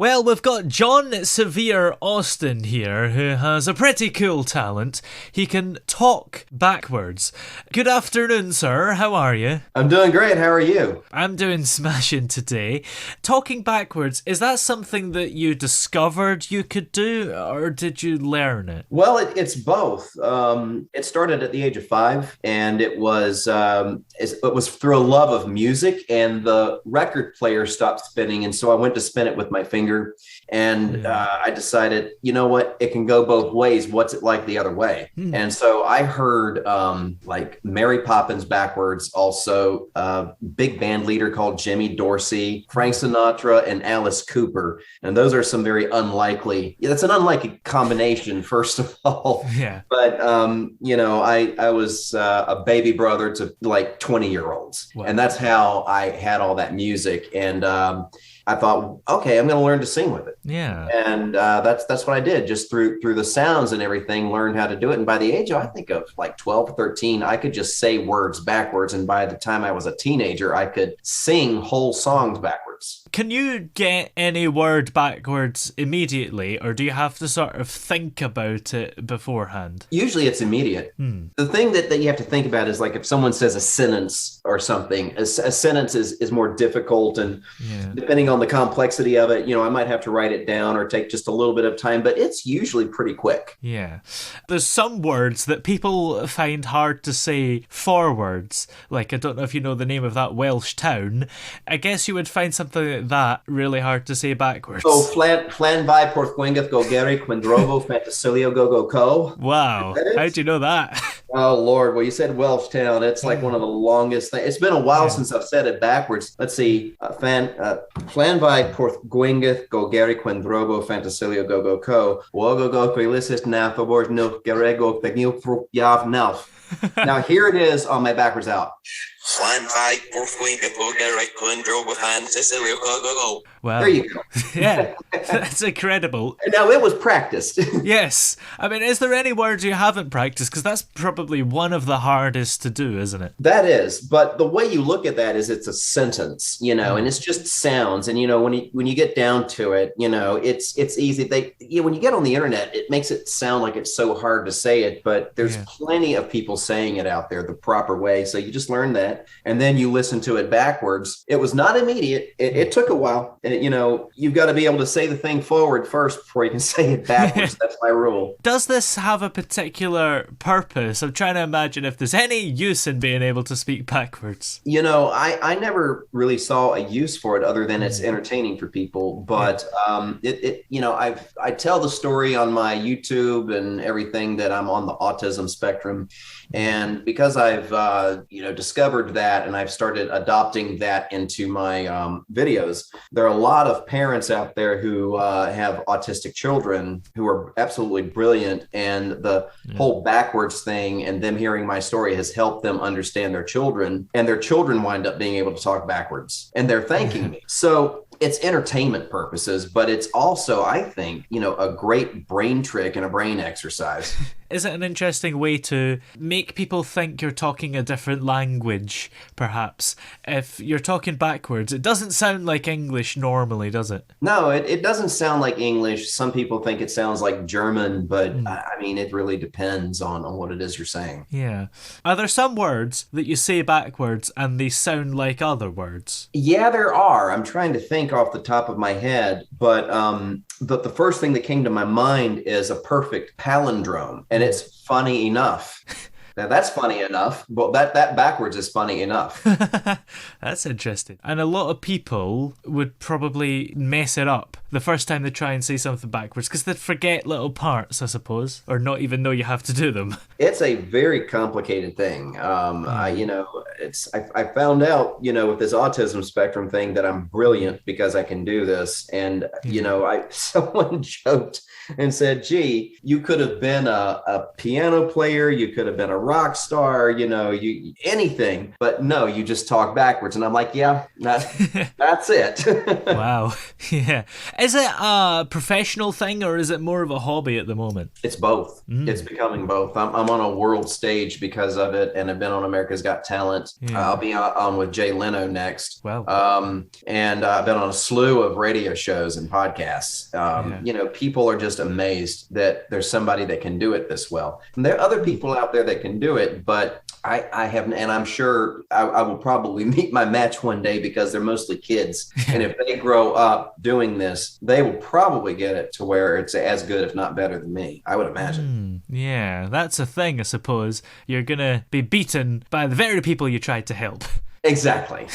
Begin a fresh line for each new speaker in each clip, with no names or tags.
Well, we've got John Sevier Austin here, who has a pretty cool talent. He can talk backwards. Good afternoon, sir. How are you?
I'm doing great. How are you?
I'm doing smashing today. Talking backwards, is that something that you discovered you could do, or did you learn it?
Well, it's both. It started at the age of 5, and it was through a love of music, and the record player stopped spinning, and so I went to spin it with my finger, and I decided, you know what, it can go both ways. What's it like the other way? And so I heard like Mary Poppins backwards, also big band leader called Jimmy Dorsey, Frank Sinatra, and Alice Cooper, and those are some very unlikely. That's an unlikely combination, first of all.
Yeah.
But I was a baby brother to like 20-year-olds,
Wow.
and that's how I had all that music. And I thought, okay, I'm going to learn to sing with it.
Yeah.
And that's what I did, just through the sounds and everything, learned how to do it. And by the age of, I think, of like 12 or 13, I could just say words backwards. And by the time I was a teenager, I could sing whole songs backwards.
Can you get any word backwards immediately, or do you have to sort of think about it beforehand?
Usually it's immediate. The thing that you have to think about is, like, if someone says a sentence or something, a sentence is more difficult. And depending on the complexity of it, I might have to write it down or take just a little bit of time, but it's usually pretty quick.
Yeah. There's some words that people find hard to say forwards. Like, I don't know if you know the name of that Welsh town. I guess you would find something like that really hard to say backwards.
Oh, flan by Porthwingath go Gary Quindrovo Fantasilio go co.
Wow. How do you know that?
Oh, Lord. Well, you said Welsh town. It's like one of the longest things. It's been a while since I've said it backwards. Let's see. Flan by Porthwingath go Gary Quindrovo Fantasilio go co. Wogo go Quilissis Nafabor no Garego Pegil Yav Nalf. Now here it is on my backwards out.
Well,
there you go.
Yeah, that's incredible.
Now, it was practiced.
Yes. I mean, is there any words you haven't practiced? Because that's probably one of the hardest to do, isn't it?
That is. But the way you look at that is it's a sentence, and it's just sounds. And, when you get down to it, it's easy. When you get on the internet, it makes it sound like it's so hard to say it. But there's plenty of people saying it out there the proper way. So you just learn that. And then you listen to it backwards. It was not immediate. It took a while. And, you've got to be able to say the thing forward first before you can say it backwards. That's my rule.
Does this have a particular purpose? I'm trying to imagine if there's any use in being able to speak backwards.
I never really saw a use for it other than it's entertaining for people. But I tell the story on my YouTube and everything that I'm on the autism spectrum. And because I've, discovered that, and I've started adopting that into my videos, there are a lot of parents out there who have autistic children who are absolutely brilliant. And the whole backwards thing and them hearing my story has helped them understand their children, and their children wind up being able to talk backwards, and they're thanking me. So it's entertainment purposes, but it's also, I think, a great brain trick and a brain exercise.
Is it an interesting way to make people think you're talking a different language, perhaps? If you're talking backwards, it doesn't sound like English normally, does it?
No, it doesn't sound like English. Some people think it sounds like German, but it really depends on what it is you're saying.
Yeah. Are there some words that you say backwards and they sound like other words?
Yeah, there are. I'm trying to think off the top of my head, but the first thing that came to my mind is a perfect palindrome, and it's funny enough. Now, that's funny enough, but that backwards is funny enough.
That's interesting. And a lot of people would probably mess it up the first time they try and say something backwards because they'd forget little parts, I suppose, or not even know you have to do them.
It's a very complicated thing. I found out, with this autism spectrum thing, that I'm brilliant because I can do this. And, someone joked and said, gee, you could have been a piano player, you could have been a rock star, you anything, but no, you just talk backwards. And I'm like, yeah, that's it.
Wow. Yeah. Is it a professional thing or is it more of a hobby at the moment?
It's both. It's becoming both. I'm on a world stage because of it, and I've been on America's Got Talent. I'll be on with Jay Leno next.
Wow.
And I've been on a slew of radio shows and podcasts. People are just amazed that there's somebody that can do it this well. And there are other people out there that can do it, but I haven't, and I'm sure I will probably meet my match one day because they're mostly kids. And if they grow up doing this, they will probably get it to where it's as good, if not better than me, I would imagine.
Yeah, that's a thing, I suppose. You're going to be beaten by the very people you tried to help.
Exactly.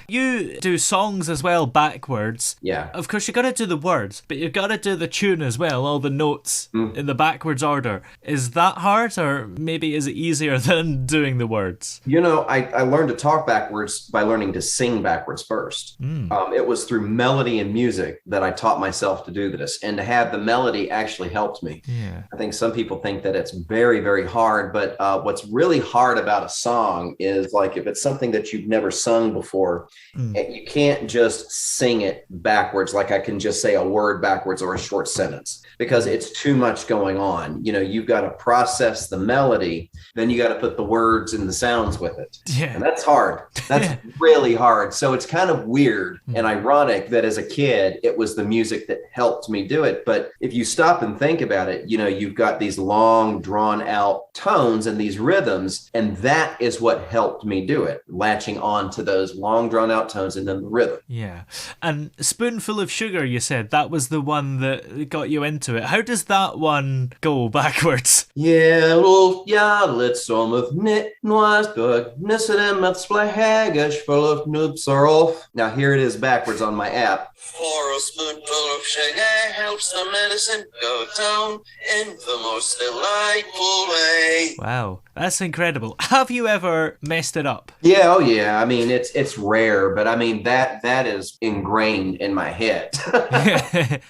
You do songs as well backwards.
Yeah.
Of course, you got to do the words, but you've got to do the tune as well, all the notes in the backwards order. Is that hard, or maybe is it easier than doing the words?
I learned to talk backwards by learning to sing backwards first. It was through melody and music that I taught myself to do this, and to have the melody actually helped me.
Yeah.
I think some people think that it's very, very hard, but what's really hard about a song is like if it's something that you've never sung before, you can't just sing it backwards like I can just say a word backwards or a short sentence, because it's too much going on. You've got to process the melody, then you got to put the words and the sounds with it.
Yeah.
And that's hard. That's really hard. So it's kind of weird and ironic that as a kid, it was the music that helped me do it. But if you stop and think about it, you've got these long drawn out tones and these rhythms, and that is what helped me do it, latching on to those long drawn out tones and then the rhythm.
Yeah. And Spoonful of Sugar, you said that was the one that got you into it. How does that one go backwards?
Yellow jarlet som of nit noisberg, nissedem at splahagish full of noobs are off. Now here it is backwards on my app.
For a spoonful of sugar helps the medicine go down in the most delightful way.
Wow, that's incredible. Have you ever messed it up?
Yeah, oh yeah. I mean, it's rare, but I mean that is ingrained in my head.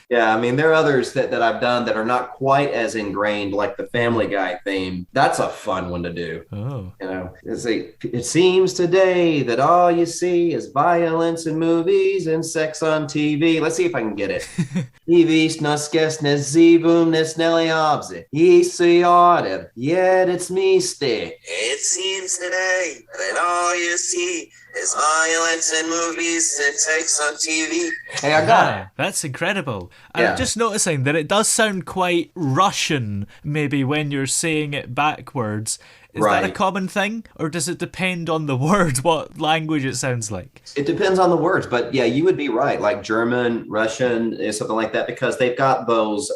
Yeah, I mean, there are others that I've done that are not quite as ingrained, like the Family Guy theme. That's a fun one to do.
Oh.
It seems today that all you see is violence in movies and sex on TV. Let's see if I can get it. Ivis nasgesnes zivum nesneliobze. Isiordev, yet it's mystic.
It seems today that all you see is violence in movies and sex on TV.
Hey, I got it.
That's incredible.
Yeah.
I'm just noticing that it does sound quite Russian, maybe, when you're saying it backwards. Is that a common thing, or does it depend on the word, what language it sounds like?
It depends on the words, but yeah, you would be right. Like German, Russian, something like that, because they've got those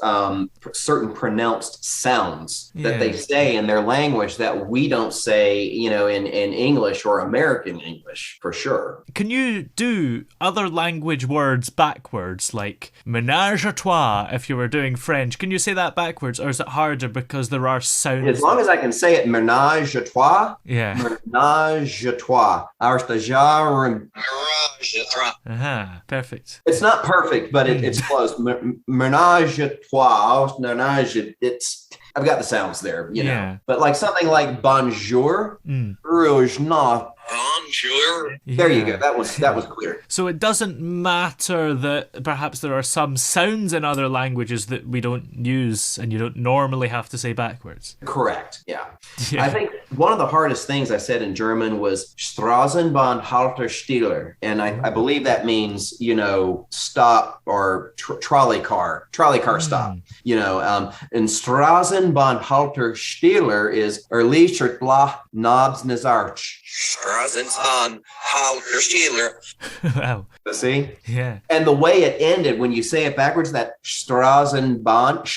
certain pronounced sounds that they say in their language that we don't say, in English or American English, for sure.
Can you do other language words backwards, like ménage à trois if you were doing French? Can you say that backwards, or is it harder because there are sounds?
As long as I can say it, ménage à trois.
Yeah.
Ménage à trois. Our stagiaire.
Perfect.
It's not perfect, but it's close. Ménage à trois. I've got the sounds there,
Yeah.
But like something like bonjour, rouge not.
Bonjour.
There you go. That was clear.
So it doesn't matter that perhaps there are some sounds in other languages that we don't use and you don't normally have to say backwards.
Correct. Yeah. I think one of the hardest things I said in German was Straßenbahn Halter Stiller. And I believe that means, stop, or trolley car stop, and Straßenbahn Halter Stiller is Erlichert Blah Knobs Nazarch.
Straßenbahn Halter Stiller.
Wow.
See?
Yeah.
And the way it ended, when you say it backwards, that Straßenbahn,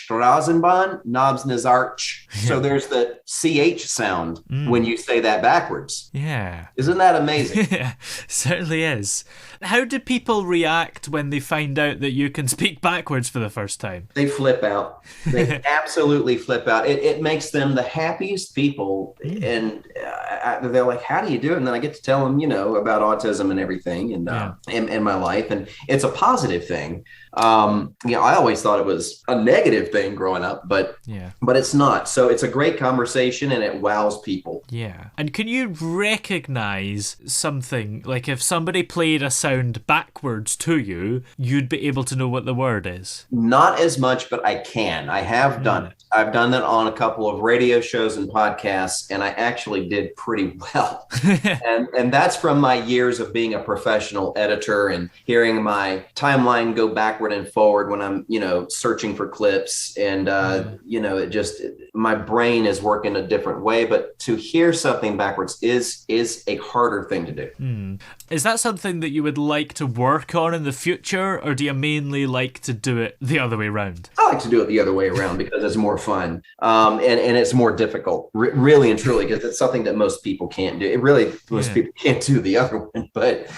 Knobs Nazarch. So there's the CH sound when you say that backwards.
Yeah.
Isn't that amazing?
Yeah, certainly is. How do people react when they find out that you can speak backwards for the first time?
They flip out. They absolutely flip out. It makes them the happiest people. And they're like, how do you do it? And then I get to tell them, about autism and everything and my life. And it's a positive thing. I always thought it was a negative thing growing up, but it's not. So it's a great conversation and it wows people.
Yeah. And can you recognize something, like if somebody played a sound backwards to you, you'd be able to know what the word is?
Not as much, but I can. I have done it. I've done that on a couple of radio shows and podcasts, and I actually did pretty well. and that's from my years of being a professional editor and hearing my timeline go backward and forward when I'm, searching for clips. And, my brain is working a different way. But to hear something backwards is a harder thing to do.
Is that something that you would like to work on in the future, or do you mainly like to do it the other way around?
I like to do it the other way around because it's more fun, and it's more difficult, really and truly, because it's something that most people can't do. Most people can't do the other one, but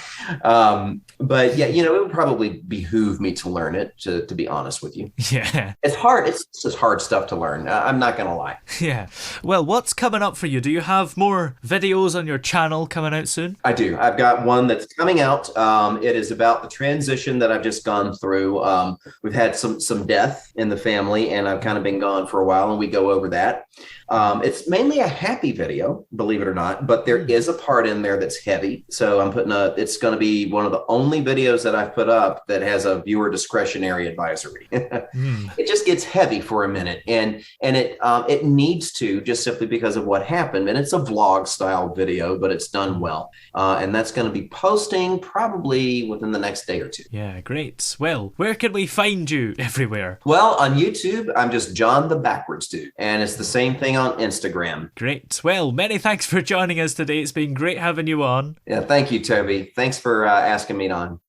yeah, it would probably behoove me to learn it, to be honest with you.
Yeah.
It's hard. It's just hard stuff to learn. I'm not going to lie.
Yeah. Well, what's coming up for you? Do you have more videos on your channel coming out soon?
I do. I've got one that's coming out. It is about the transition that I've just gone through. We've had some death in the family, and I've kind of been gone for a while, and we go over that. It's mainly a happy video, believe it or not, but there is a part in there that's heavy. So it's going to be one of the only videos that I've put up that has a viewer discretionary advisory. It just gets heavy for a minute, and it needs to, just simply because of what happened. And it's a vlog style video, but it's done well. And that's going to be posting probably within the next day or two.
Yeah, great. Well, where can we find you everywhere?
Well, on YouTube, I'm just John the Backwards Dude, and it's the same thing on Instagram.
Great. Well, many thanks for joining us today. It's been great having you on.
Yeah, thank you, Toby. Thanks for asking me on.